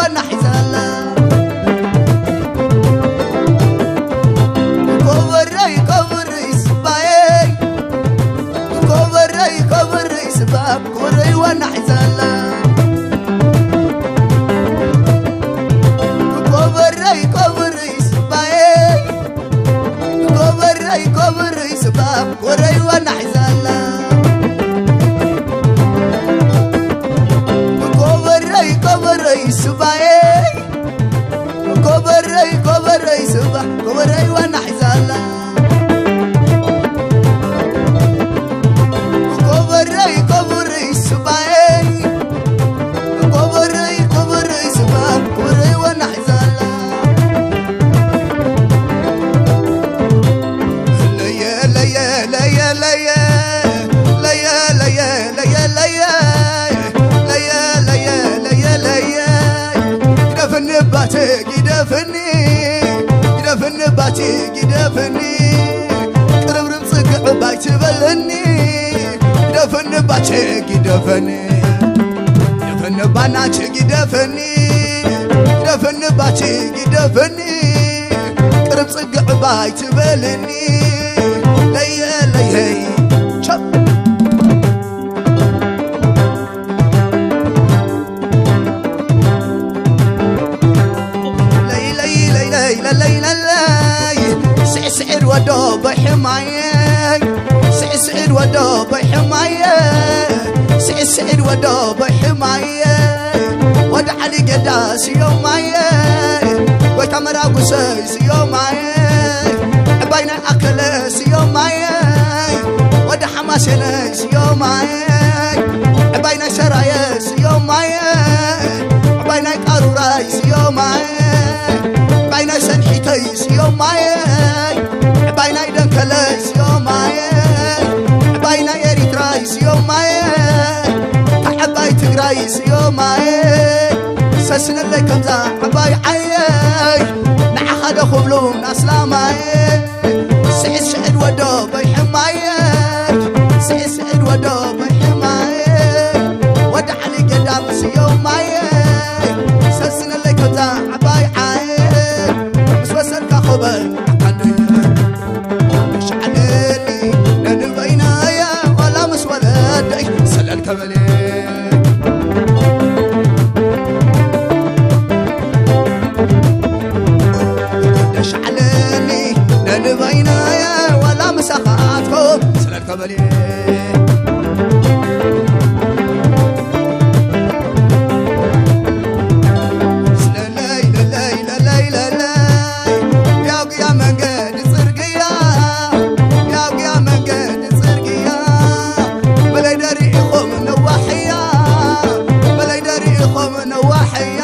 وانا حزالا كوبري سباي كوبري سباب كوري وانا حزالا كوبري سباي كوبري سباب كوري وانا حزالا كوبري سباي كوبري سبا كوبري وانا حزالا كوبري سباي كوبري سبا كوبري وانا حزالا ليا ليا ليا ليا ليا ليا ليا ليا يدفن باتي يدفني قرب صقع بايت بلني يدفن باتي يدفني باناتي يدفني يدفن باتي يدفني قرب صقع بايت بلني ليا ليا شب سعر ودوب حماية سعر ودوب حماية سعر ودوب حماية ودع علي قداس يوماية وتمرا قسيس يوماية عباينا أكلس يوماية ودع حماسنس يوماية عباينا سرايس يوماية عباينا قارورايس يوماية عباينا سنحيتيس يوماية عباينا يدنكلس يوماية عباينا يريترايس يوماية تعباي تقرايس يوماية سسن اللي كمزا عباي عيي نعخد خبلوم ناسلاماية سعر ودوب حماية سعر ودوب حماية ودع علي قدامس يوماية سسن اللي كمزا عباي عيي بس وسلك خبر كمالي دش عليني ننبينا يا ولا مساقاتكم سلال كمالي نواحي